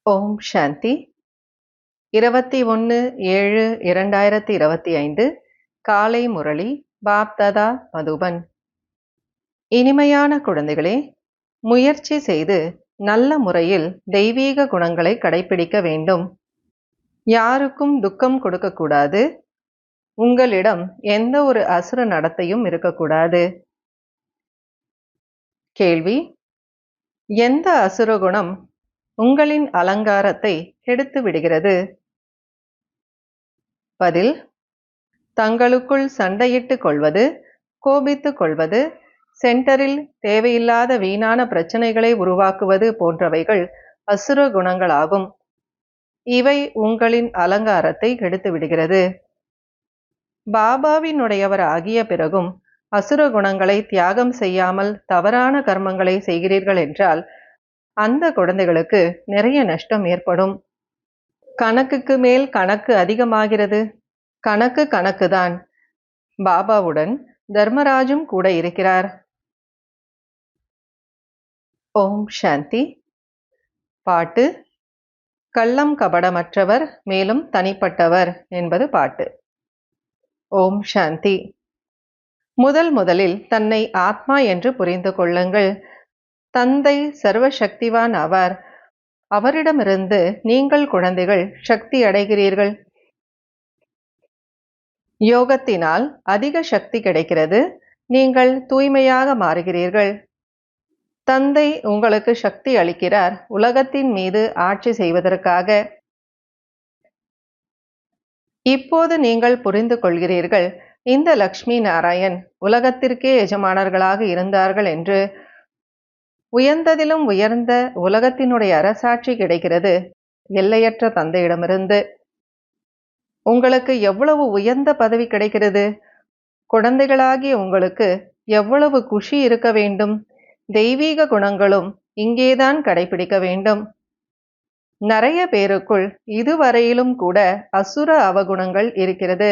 ஓம் சாந்தி 21/7/2025 காலை முரளி பாப்தாதா மதுபன். இனிமையான குழந்தைகளே, முயற்சி செய்து நல்ல முறையில் தெய்வீக குணங்களை கடைபிடிக்க வேண்டும். யாருக்கும் துக்கம் கொடுக்கக்கூடாது. உங்களிடம் எந்த ஒரு அசுர நடத்தையும் இருக்கக்கூடாது. கேள்வி: எந்த அசுர குணம் உங்களின் அலங்காரத்தை கெடுத்து விடுகிறது? பதில்: தங்களுக்குள் சண்டையிட்டுக் கொள்வது, கோபித்துக் கொள்வது, சென்டரில் தேவையில்லாத வீணான பிரச்சனைகளை உருவாக்குவது போன்றவைகள் அசுர குணங்களாகும். இவை உங்களின் அலங்காரத்தை கெடுத்து விடுகிறது. பாபாவினுடையவர் ஆகிய பிறகும் அசுர குணங்களை தியாகம் செய்யாமல் தவறான கர்மங்களை செய்கிறீர்கள் என்றால் அந்த குழந்தைகளுக்கு நிறைய நஷ்டம் ஏற்படும். கணக்குக்கு மேல் கணக்கு அதிகமாகிறது. கணக்கு கணக்குதான். பாபாவுடன் தர்மராஜும் கூட இருக்கிறார். ஓம் சாந்தி. பாட்டு: கள்ளம் கபடமற்றவர், மேலும் தனிப்பட்டவர் என்பது பாட்டு. ஓம் சாந்தி. முதலில் தன்னை ஆத்மா என்று புரிந்து கொள்ளுங்கள். தந்தை சர்வசக்திவான் ஆவார். அவரிடமிருந்து நீங்கள் குழந்தைகள் சக்தி அடைகிறீர்கள். யோகத்தினால் அதிக சக்தி கிடைக்கிறது. நீங்கள் தூய்மையாக மாறுகிறீர்கள். தந்தை உங்களுக்கு சக்தி அளிக்கிறார் உலகத்தின் மீது ஆட்சி செய்வதற்காக. இப்போது நீங்கள் புரிந்து கொள்கிறீர்கள், இந்த லக்ஷ்மி நாராயண் உலகத்திற்கே எஜமானர்களாக இருந்தார்கள் என்று. உயர்ந்ததிலும் உயர்ந்த உலகத்தினுடைய அரசாட்சி கிடைக்கிறது எல்லையற்ற தந்தையிடமிருந்து. உங்களுக்கு எவ்வளவு உயர்ந்த பதவி கிடைக்கிறது? குழந்தைகளாகிய உங்களுக்கு எவ்வளவு குஷி இருக்க வேண்டும். தெய்வீக குணங்களும் இங்கேதான் கடைபிடிக்க வேண்டும். நிறைய பேருக்குள் இதுவரையிலும் கூட அசுர அவகுணங்கள் இருக்கிறது.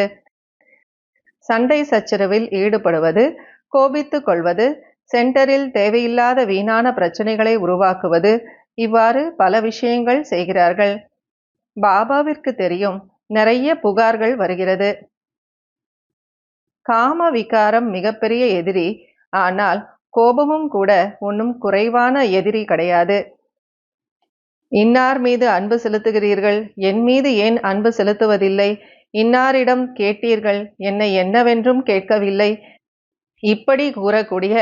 சண்டை சச்சரவில் ஈடுபடுவது, கோபித்துக் கொள்வது, சென்டரில் தேவையில்லாத வீணான பிரச்சனைகளை உருவாக்குவது, இவ்வாறு பல விஷயங்கள் செய்கிறார்கள். பாபாவிற்கு தெரியும், நிறைய புகார்கள் வருகிறது. காம விகாரம் மிகப்பெரிய எதிரி. ஆனால் கோபமும் கூட ஒன்றும் குறைவான எதிரி கிடையாது. இன்னார் மீது அன்பு செலுத்துகிறீர்கள், என் மீது ஏன் அன்பு செலுத்துவதில்லை? இன்னாரிடம் கேட்டீர்கள், என்னை என்னவென்றும் கேட்கவில்லை. இப்படி கூறக்கூடிய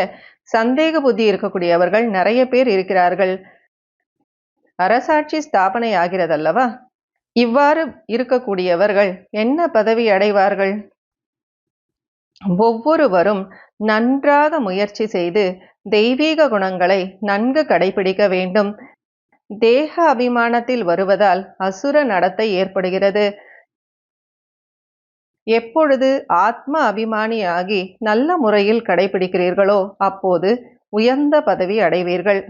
சந்தேக புத்தி இருக்கக்கூடியவர்கள் நிறைய பேர் இருக்கிறார்கள். அரசாட்சி ஸ்தாபனை ஆகிறதல்லவா? இவ்வாறு இருக்கக்கூடியவர்கள் என்ன பதவி அடைவார்கள்? ஒவ்வொருவரும் நன்றாக முயற்சி செய்து தெய்வீக குணங்களை நன்கு கடைபிடிக்க வேண்டும். தேக அபிமானத்தில் வருவதால் அசுர நடத்தை ஏற்படுகிறது. எப்பொழுது ஆத்ம அபிமானியாகி நல்ல முறையில் கடைபிடிக்கிறீர்களோ அப்போது உயர்ந்த பதவி அடைவீர்கள்.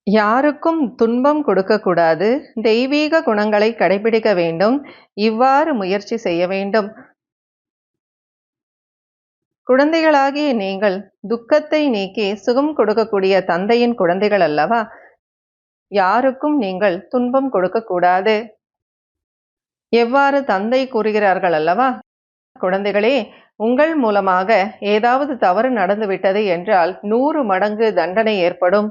யாருக்கும் துன்பம் கொடுக்கக்கூடாது. தெய்வீக குணங்களை கடைபிடிக்க வேண்டும். இவ்வாறு முயற்சி செய்ய வேண்டும். குழந்தைகளாகிய நீங்கள் துக்கத்தை நீக்கி சுகம் கொடுக்கக்கூடிய தந்தையின் குழந்தைகள் அல்லவா? யாருக்கும் நீங்கள் துன்பம் கொடுக்கக்கூடாது. எவ்வாறு தந்தை கூறுகிறார்கள் அல்லவா? குழந்தைகளே, உங்கள் மூலமாக ஏதாவது தவறு நடந்துவிட்டது என்றால் 100 மடங்கு தண்டனை ஏற்படும்.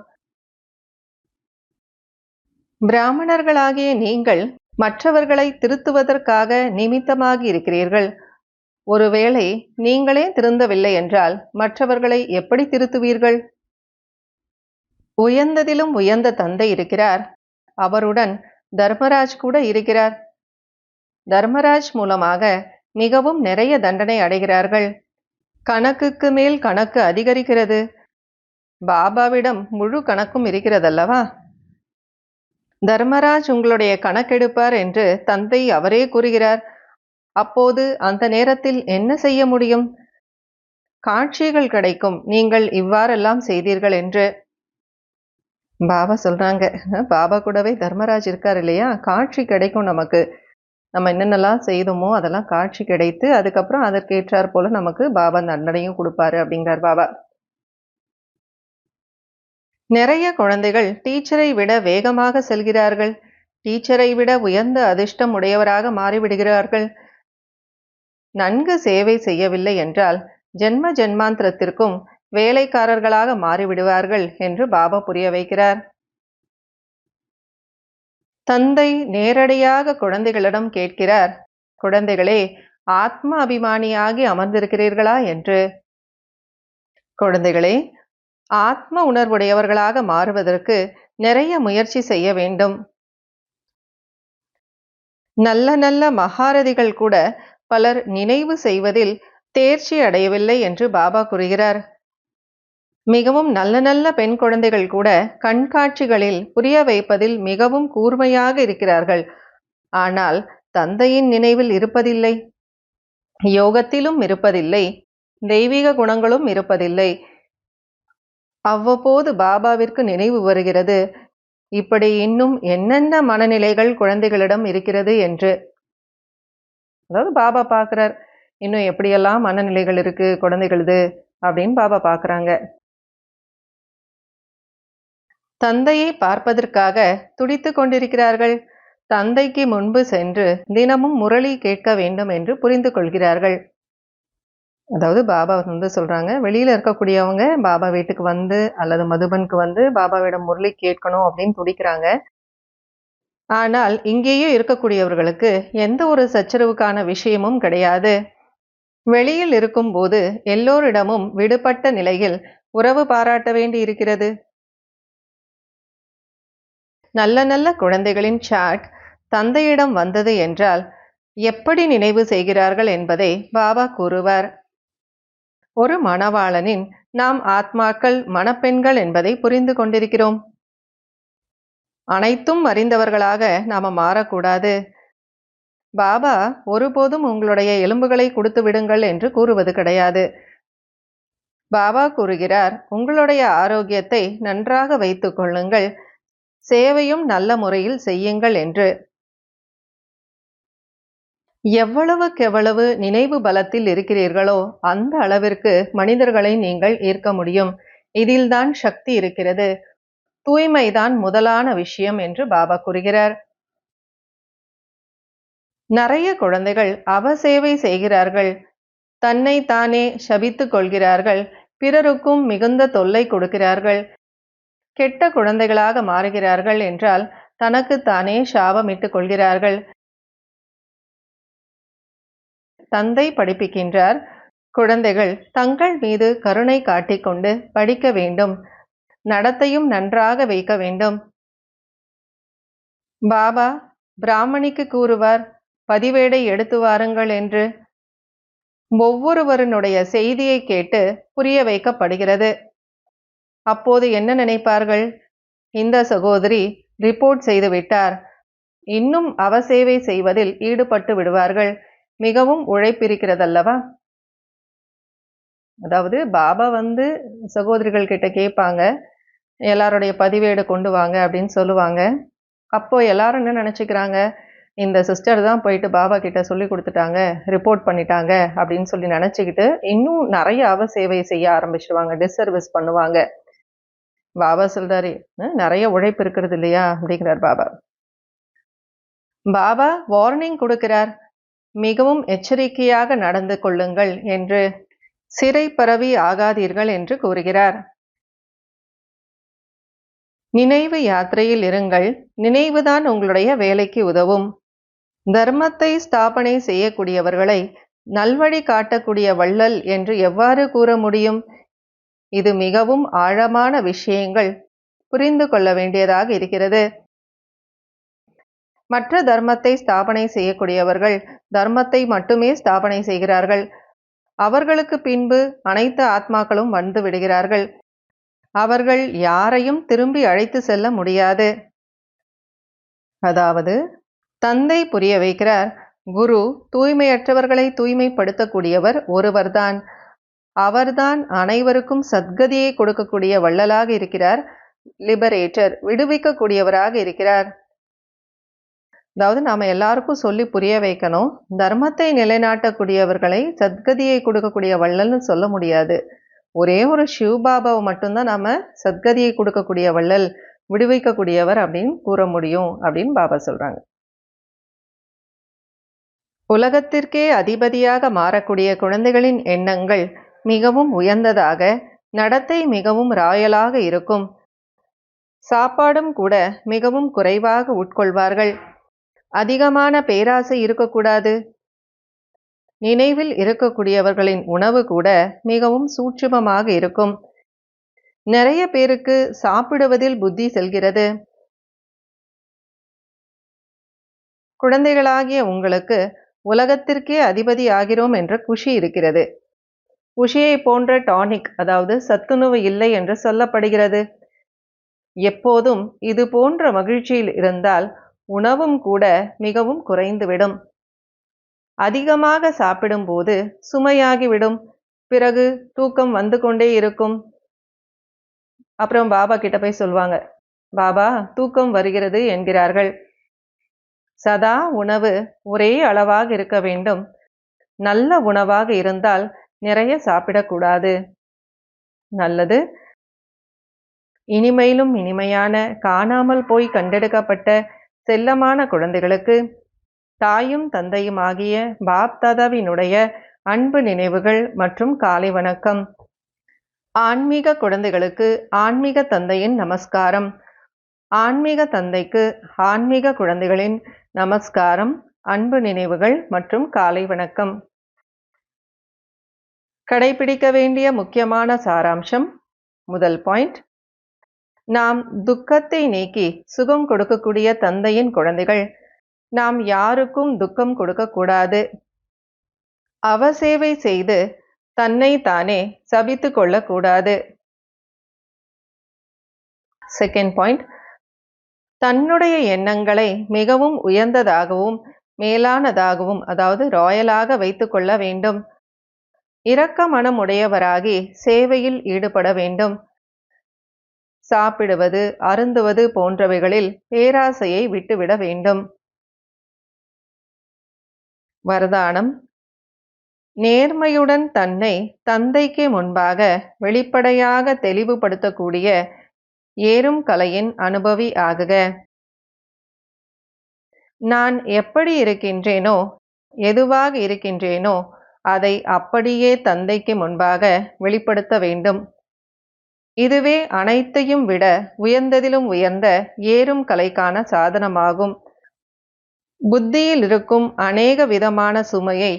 பிராமணர்களாகிய நீங்கள் மற்றவர்களை திருத்துவதற்காக நிமித்தமாகி இருக்கிறீர்கள். ஒருவேளை நீங்களே திருந்தவில்லை என்றால் மற்றவர்களை எப்படி திருத்துவீர்கள்? உயர்ந்ததிலும் உயர்ந்த தந்தை இருக்கிறார். அவருடன் தர்மராஜ் கூட இருக்கிறார். தர்மராஜ் மூலமாக மிகவும் நிறைய தண்டனை அடைகிறார்கள். கணக்குக்கு மேல் கணக்கு அதிகரிக்கிறது. பாபாவிடம் முழு கணக்கும் இருக்கிறதல்லவா? தர்மராஜ் உங்களுடைய கணக்கெடுப்பார் என்று தந்தை அவரே கூறுகிறார். அப்போது அந்த நேரத்தில் என்ன செய்ய முடியும்? காட்சிகள் கிடைக்கும், நீங்கள் இவ்வாறெல்லாம் செய்தீர்கள் என்று. பாபா சொல்றாங்க, பாபா கூடவே தர்மராஜ் இருக்கார் இல்லையா? காட்சி கிடைக்கும் நமக்கு. நம்ம என்னென்னலாம் செய்தோமோ அதெல்லாம் காட்சி கிடைத்து அதுக்கப்புறம் அதற்கேற்றார் போல நமக்கு பாபா தண்டனையும் கொடுப்பாரு அப்படிங்கிறார் பாபா. நிறைய குழந்தைகள் டீச்சரை விட வேகமாக செல்கிறார்கள். டீச்சரை விட உயர்ந்த அதிர்ஷ்டம் உடையவராக மாறிவிடுகிறார்கள். நன்கு சேவை செய்யவில்லை என்றால் ஜென்ம ஜென்மாந்திரத்திற்கும் வேலைக்காரர்களாக மாறிவிடுவார்கள் என்று பாபா புரிய வைக்கிறார். தந்தை நேரடியாக குழந்தைகளிடம் கேட்கிறார், குழந்தைகளே, ஆத்ம அபிமானியாகி அமர்ந்திருக்கிறீர்களா என்று. குழந்தைகளே, ஆத்ம உணர்வுடையவர்களாக மாறுவதற்கு நிறைய முயற்சி செய்ய வேண்டும். நல்ல நல்ல மகாரதிகள் கூட பலர் நினைவு செய்வதில் தேர்ச்சி அடையவில்லை என்று பாபா கூறுகிறார். மிகவும் நல்ல நல்ல பெண் குழந்தைகள் கூட கண்காட்சிகளில் புரிய வைப்பதில் மிகவும் கூர்மையாக இருக்கிறார்கள். ஆனால் தந்தையின் நினைவில் இருப்பதில்லை, யோகத்திலும் இருப்பதில்லை, தெய்வீக குணங்களும் இருப்பதில்லை. அவ்வப்போது பாபாவிற்கு நினைவு வருகிறது, இப்படி இன்னும் என்னென்ன மனநிலைகள் குழந்தைகளிடம் இருக்கிறது என்று. அதாவது பாபா பார்க்கிறார், இன்னும் எப்படியெல்லாம் மனநிலைகள் இருக்கு குழந்தைகளுது அப்படின்னு பாபா பார்க்குறாங்க. தந்தையை பார்ப்பதற்காக துடித்து கொண்டிருக்கிறார்கள். தந்தைக்கு முன்பு சென்று தினமும் முரளி கேட்க வேண்டும் என்று புரிந்து கொள்கிறார்கள். அதாவது பாபா சொல்றாங்க, வெளியில இருக்கக்கூடியவங்க பாபா வீட்டுக்கு வந்து அல்லது மதுபனுக்கு வந்து பாபாவிடம் முரளி கேட்கணும் அப்படின்னு துடிக்கிறாங்க. ஆனால் இங்கேயே இருக்கக்கூடியவர்களுக்கு எந்த ஒரு சச்சரவுக்கான விஷயமும் கிடையாது. வெளியில் இருக்கும்போது எல்லோரிடமும் விடுபட்ட நிலையில் உறவு பாராட்ட வேண்டி இருக்கிறது. நல்ல நல்ல குழந்தைகளின் சாட் தந்தையிடம் வந்தது என்றால் எப்படி நினைவு செய்கிறார்கள் என்பதை பாபா கூறுவார். ஒரு மணவாளனின் நாம் ஆத்மாக்கள் மணப்பெண்கள் என்பதை புரிந்து கொண்டிருக்கிறோம். அனைத்தும் அறிந்தவர்களாக நாம மாறக்கூடாது. பாபா ஒருபோதும் உங்களுடைய எலும்புகளை கொடுத்து விடுங்கள் என்று கூறுவது கிடையாது. பாபா கூறுகிறார், உங்களுடைய ஆரோக்கியத்தை நன்றாக வைத்துக் கொள்ளுங்கள், சேவையும் நல்ல முறையில் செய்யுங்கள் என்று. எவ்வளவுக்கெவ்வளவு நினைவு பலத்தில் இருக்கிறீர்களோ அந்த அளவிற்கு மனிதர்களை நீங்கள் ஈர்க்க முடியும். இதில்தான் சக்தி இருக்கிறது. தூய்மைதான் முதலான விஷயம் என்று பாபா கூறுகிறார். நிறைய குழந்தைகள் அவசேவை செய்கிறார்கள், தன்னை தானே சபித்துக் கொள்கிறார்கள், பிறருக்கும் மிகுந்த தொல்லை கொடுக்கிறார்கள். கெட்ட குழந்தைகளாக மாறுகிறார்கள் என்றால் தனக்குத்தானே சாபமிட்டுக் கொள்கிறார்கள். தந்தை படிப்பிக்கின்றார், குழந்தைகள் தங்கள் மீது கருணை காட்டிக்கொண்டு படிக்க வேண்டும், நடத்தையும் நன்றாக வைக்க வேண்டும். பாபா பிராமணிக்கு கூறுவார், பதிவேடை எடுத்து வாருங்கள் என்று. ஒவ்வொருவருடைய செய்தியை கேட்டு புரிய வைக்கப்படுகிறது. அப்போது என்ன நினைப்பார்கள்? இந்த சகோதரி ரிப்போர்ட் செய்து விட்டார், இன்னும் அவசேவை செய்வதில் ஈடுபட்டு விடுவார்கள். மிகவும் உழைப்பிருக்கிறதல்லவா? அதாவது பாபா சகோதரிகள் கிட்ட கேட்பாங்க, எல்லாருடைய பதிவேடு கொண்டு வாங்க அப்படின்னு சொல்லுவாங்க. அப்போ எல்லாரும் என்ன நினைச்சுக்கிறாங்க, இந்த சிஸ்டர் தான் போயிட்டு பாபா கிட்ட சொல்லி கொடுத்துட்டாங்க, ரிப்போர்ட் பண்ணிட்டாங்க அப்படின்னு சொல்லி நினைச்சுக்கிட்டு இன்னும் நிறைய அவசேவை செய்ய ஆரம்பிச்சிருவாங்க, டிஸ்சர்வீஸ் பண்ணுவாங்க. பாபா சொல்றாரு, நிறைய உழைப்பு இருக்கிறது இல்லையா அப்படிங்கிறார் பாபா. பாபா வார்னிங் கொடுக்கிறார், மிகவும் எச்சரிக்கையாக நடந்து கொள்ளுங்கள் என்று. சிறை பரவி ஆகாதீர்கள் என்று கூறுகிறார். நினைவு யாத்திரையில் இருங்கள், நினைவுதான் உங்களுடைய வேலைக்கு உதவும். தர்மத்தை ஸ்தாபனை செய்யக்கூடியவர்களை நல்வழி காட்டக்கூடிய வள்ளல் என்று எவ்வாறு கூற முடியும்? இது மிகவும் ஆழமான விஷயங்கள், புரிந்து கொள்ள வேண்டியதாக இருக்கிறது. மற்ற தர்மத்தை ஸ்தாபனை செய்யக்கூடியவர்கள் தர்மத்தை மட்டுமே ஸ்தாபனை செய்கிறார்கள். அவர்களுக்கு பின்பு அனைத்து ஆத்மாக்களும் வந்து விடுகிறார்கள். அவர்கள் யாரையும் திரும்பி அழைத்து செல்ல முடியாது. அதாவது தந்தை புரிய வைக்கிறார், குரு தூய்மையற்றவர்களை தூய்மைப்படுத்தக்கூடியவர் ஒருவர்தான். அவர்தான் அனைவருக்கும் சத்கதியை கொடுக்கக்கூடிய வள்ளலாக இருக்கிறார், லிபரேட்டர், விடுவிக்கக்கூடியவராக இருக்கிறார். அதாவது நாம எல்லாருக்கும் சொல்லி புரிய வைக்கணும், தர்மத்தை நிலைநாட்டக்கூடியவர்களை சத்கதியை கொடுக்கக்கூடிய வள்ளல்னு சொல்ல முடியாது. ஒரே ஒரு சிவபாபாவை மட்டும்தான் நாம சத்கதியை கொடுக்கக்கூடிய வள்ளல், விடுவிக்கக்கூடியவர் அப்படின்னு கூற முடியும் அப்படின்னு பாபா சொல்றாங்க. உலகத்திற்கே அதிபதியாக மாறக்கூடிய குழந்தைகளின் எண்ணங்கள் மிகவும் உயர்ந்ததாக, நடத்தை மிகவும் ராயலாக இருக்கும். சாப்பாடும் கூட மிகவும் குறைவாக உட்கொள்வார்கள். அதிகமான பேராசை இருக்கக்கூடாது. நினைவில் இருக்கக்கூடியவர்களின் உணவு கூட மிகவும் சூட்சுமமாக இருக்கும். நிறைய பேருக்கு சாப்பிடுவதில் புத்தி செல்கிறது. குழந்தைகளாகிய உங்களுக்கு உலகத்திற்கே அதிபதி ஆகிறோம் என்ற குஷி இருக்கிறது. குஷியை போன்ற டானிக், அதாவது சத்துணவு இல்லை என்று சொல்லப்படுகிறது. எப்போதும் இது போன்ற மகிழ்ச்சியில் இருந்தால் உணவும் கூட மிகவும் குறைந்துவிடும். அதிகமாக சாப்பிடும்போது சுமையாகிவிடும். பிறகு தூக்கம் வந்து கொண்டே இருக்கும். அப்புறம் பாபா கிட்ட போய் சொல்வாங்க, பாபா தூக்கம் வருகிறது என்கிறார்கள். சதா உணவு ஒரே அளவாக இருக்க வேண்டும். நல்ல உணவாக இருந்தால் நிறைய சாப்பிடக்கூடாது. நல்லது. இனிமையிலும் இனிமையான, காணாமல் போய் கண்டெடுக்கப்பட்ட செல்லமான குழந்தைகளுக்கு தாயும் தந்தையும் ஆகிய பாப் தாதாவினுடைய அன்பு நினைவுகள் மற்றும் காலை வணக்கம். ஆன்மீக குழந்தைகளுக்கு ஆன்மீக தந்தையின் நமஸ்காரம். ஆன்மீக தந்தைக்கு ஆன்மீக குழந்தைகளின் நமஸ்காரம், அன்பு நினைவுகள் மற்றும் காலை வணக்கம். கடைபிடிக்க வேண்டிய முக்கியமான சாராம்சம். முதல் பாயிண்ட், நாம் துக்கத்தை நீக்கி சுகம் கொடுக்கக்கூடிய தந்தையின் குழந்தைகள். நாம் யாருக்கும் துக்கம் கொடுக்கக்கூடாது. அவசேவை செய்து தன்னை தானே சபித்து கொள்ளக்கூடாது. செகண்ட் பாயிண்ட், தன்னுடைய எண்ணங்களை மிகவும் உயர்ந்ததாகவும் மேலானதாகவும், அதாவது ராயலாக வைத்து கொள்ள வேண்டும். இரக்க மனம் உடையவராகி சேவையில் ஈடுபட வேண்டும். சாப்பிடுவது, அருந்துவது போன்றவைகளில் பேராசையை விட்டுவிட வேண்டும். வரதானம். நேர்மையுடன் தன்னை தந்தைக்கு முன்பாக வெளிப்படையாக தெளிவுபடுத்தக்கூடிய ஏறும் கலையின் அனுபவி ஆகுக. நான் எப்படி இருக்கின்றேனோ, எதுவாக இருக்கின்றேனோ அதை அப்படியே தந்தைக்கு முன்பாக வெளிப்படுத்த வேண்டும். இதுவே அனைத்தையும் விட உயர்ந்ததிலும் உயர்ந்த ஏறும் கலைக்கான சாதனமாகும். புத்தியில் இருக்கும் அநேக விதமான சுமையை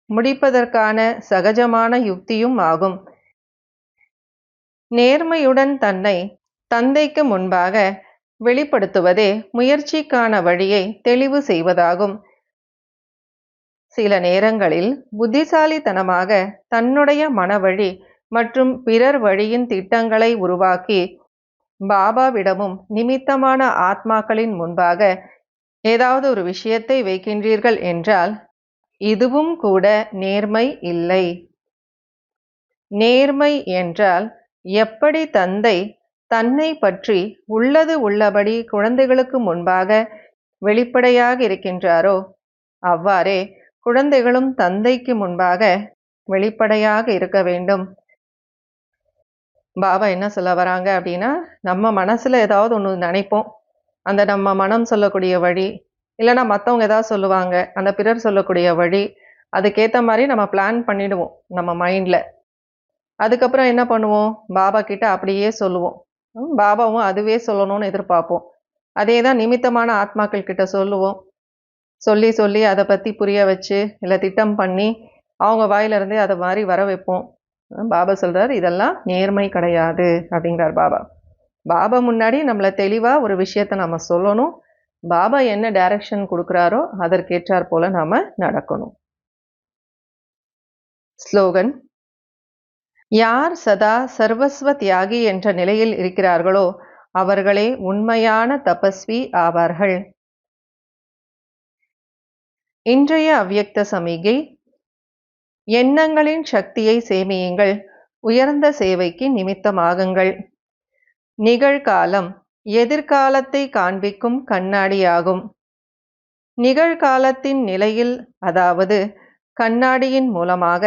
முடிப்பதற்கான சகஜமான யுக்தியும் ஆகும். நேர்மையுடன் தன்னை தந்தைக்கு முன்பாக வெளிப்படுத்துவதே முயற்சிக்கான வழியை தெளிவு செய்வதாகும். சில நேரங்களில் புத்திசாலித்தனமாக தன்னுடைய மனவழி மற்றும் பிறர் வழியின் திட்டங்களை உருவாக்கி பாபாவிடமும் நிமித்தமான ஆத்மாக்களின் முன்பாக ஏதாவது ஒரு விஷயத்தை வைக்கின்றீர்கள் என்றால் இதுவும் கூட நேர்மை இல்லை. நேர்மை என்றால் எப்படி தந்தை தன்னை பற்றி உள்ளது உள்ளபடி குழந்தைகளுக்கு முன்பாக வெளிப்படையாக இருக்கின்றாரோ அவ்வாறே குழந்தைகளும் தந்தைக்கு முன்பாக வெளிப்படையாக இருக்க வேண்டும். பாபா என்ன சொல்ல வராங்க அப்படின்னா, நம்ம மனசுல ஏதாவது ஒன்று நினைப்போம், அந்த நம்ம மனம் சொல்லக்கூடிய வழி, இல்லைன்னா மற்றவங்க ஏதாவது சொல்லுவாங்க, அந்த பிறர் சொல்லக்கூடிய வழி, அதுக்கேற்ற மாதிரி நம்ம பிளான் பண்ணிடுவோம் நம்ம மைண்டில். அதுக்கப்புறம் என்ன பண்ணுவோம், பாபா கிட்ட அப்படியே சொல்லுவோம். பாபாவும் அதுவே சொல்லணும்னு எதிர்பார்ப்போம். அதே தான் நிமித்தமான ஆத்மாக்கள் கிட்ட சொல்லுவோம். சொல்லி சொல்லி அதை பற்றி புரிய வச்சு இல்லை திட்டம் பண்ணி அவங்க வாயிலிருந்தே அதை மாதிரி வர வைப்போம். பாபா சொல்கிறார், இதெல்லாம் நேர்மை கிடையாது அப்படிங்கிறார் பாபா. பாபா முன்னாடி நம்மளை தெளிவாக ஒரு விஷயத்தை நம்ம சொல்லணும். பாபா என்ன டைரக்ஷன் கொடுக்குறாரோ அதற்கேற்றாற் போல நாம் நடக்கணும். ஸ்லோகன். யார் சதா சர்வஸ்வ தியாகி என்ற நிலையில் இருக்கிறார்களோ அவர்களே உண்மையான தபஸ்வி ஆவார்கள். இன்றைய அவ்யக்த சமிகை. எண்ணங்களின் சக்தியை சேமியுங்கள், உயர்ந்த சேவைக்கு நிமித்தமாகுங்கள். நிகழ்காலம் எதிர்காலத்தை காண்பிக்கும் கண்ணாடியாகும். நிகழ்காலத்தின் நிலையில், அதாவது கண்ணாடியின் மூலமாக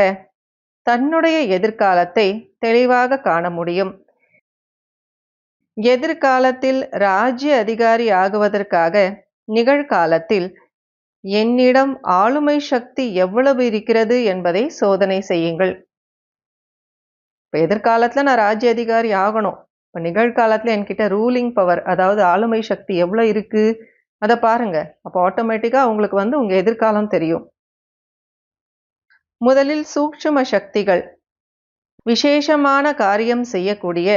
தன்னுடைய எதிர்காலத்தை தெளிவாக காண முடியும். எதிர்காலத்தில் ராஜ்ய அதிகாரி ஆகுவதற்காக நிகழ்காலத்தில் என்னிடம் ஆளுமை சக்தி எவ்வளவு இருக்கிறது என்பதை சோதனை செய்யுங்கள். இப்போ எதிர்காலத்தில் நான் ராஜ்ய அதிகாரி ஆகணும். இப்போ நிகழ்காலத்தில் என்கிட்ட ரூலிங் பவர், அதாவது ஆளுமை சக்தி எவ்வளோ இருக்கு அதை பாருங்க. அப்போ ஆட்டோமேட்டிக்காக உங்களுக்கு உங்கள் எதிர்காலம் தெரியும். முதலில் சூட்சும சக்திகள், விசேஷமான காரியம் செய்யக்கூடிய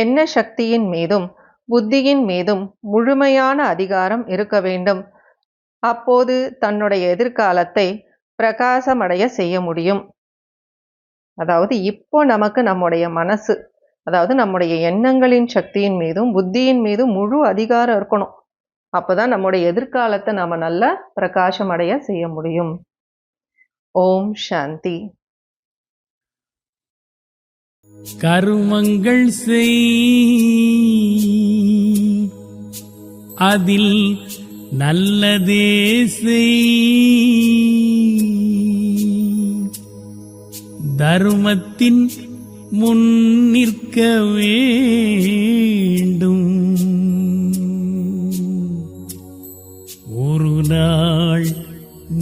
எண்ண சக்தியின் மீதும் புத்தியின் மீதும் முழுமையான அதிகாரம் இருக்க வேண்டும். அப்போது தன்னுடைய எதிர்காலத்தை பிரகாசமடைய செய்ய முடியும். அதாவது இப்போ நமக்கு நம்முடைய மனசு, அதாவது நம்முடைய எண்ணங்களின் சக்தியின் மீதும் புத்தியின் மீதும் முழு அதிகாரம் இருக்கணும். அப்போதான் நம்முடைய எதிர்காலத்தை நாம நல்லா பிரகாசமடைய செய்ய முடியும். ஓம் சாந்தி. கருமங்கள் செய், அதில் நல்லதே செய், தர்மத்தின் முன் நிற்க வேண்டும். ஒரு நாள்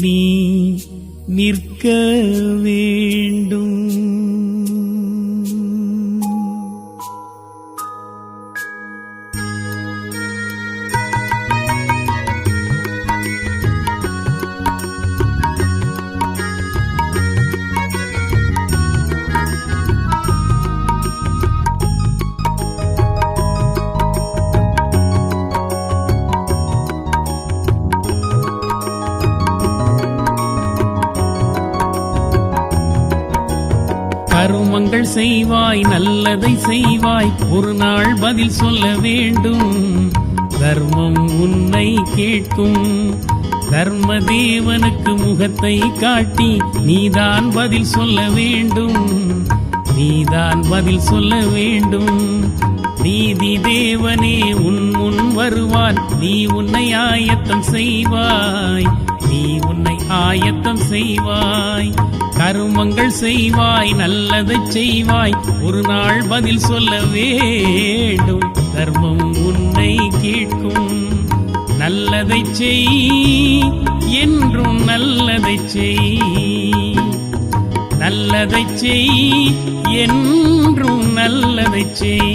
நீ நிற்க வேண்டும். கருமங்கள் செய்வாய், நல்லதை செய்வாய், ஒரு நாள் பதில் சொல்ல வேண்டும். தர்மம் உன்னை கேட்கும். தர்ம தேவனுக்கு முகத்தை காட்டி நீதான் பதில் சொல்ல வேண்டும். நீதான் பதில் சொல்ல வேண்டும். நீதி தேவனே உன் முன் வருவான். நீ உன்னை ஆயத்தம் செய்வாய். நீ உன்னை ஆயத்தம் செய்வாய். கருமங்கள் செய்வாய், நல்லதை செய்வாய், ஒரு நாள் பதில் சொல்ல வேண்டும். தர்மம் உன்னை கேட்கும். நல்லதை செய், என்றும் நல்லதை செய். நல்லதை செய், என்றும் நல்லதை செய்.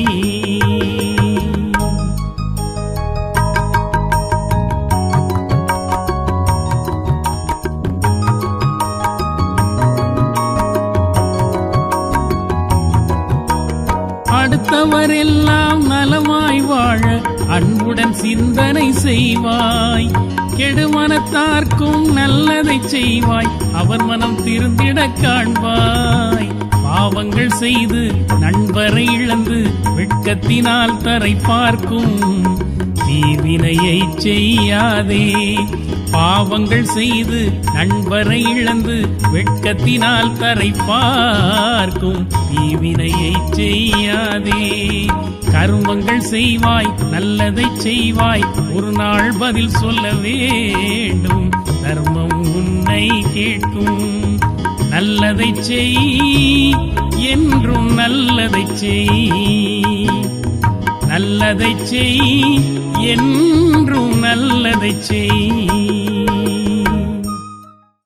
அடுத்தவரெல்லாம் நலமாய் வாழ அன்புடன் சிந்தனை செய்வாய். கெடுமனத்தார்க்கும் நல்லதை செய்வாய், அவர் மனம் திருந்திட காண்பாய். பாவங்கள் செய்து நண்பரை இழந்து வெட்கத்தினால் தரை பார்க்கும் தீவினையை செய்யாதே. பாவங்கள் செய்து நண்பரை இழந்து வெட்கத்தினால் தரை பார்க்கும் தீவினையை செய்யாதே. கருமங்கள் செய்வாய், நல்லதை செய்வாய், ஒரு நாள் பதில் சொல்ல வேண்டும். தர்மம் உன்னை கேட்கும். நல்லதை செய், என்றும் நல்லதை செய். நல்லதை செய், என்றும் நல்லதை செய்.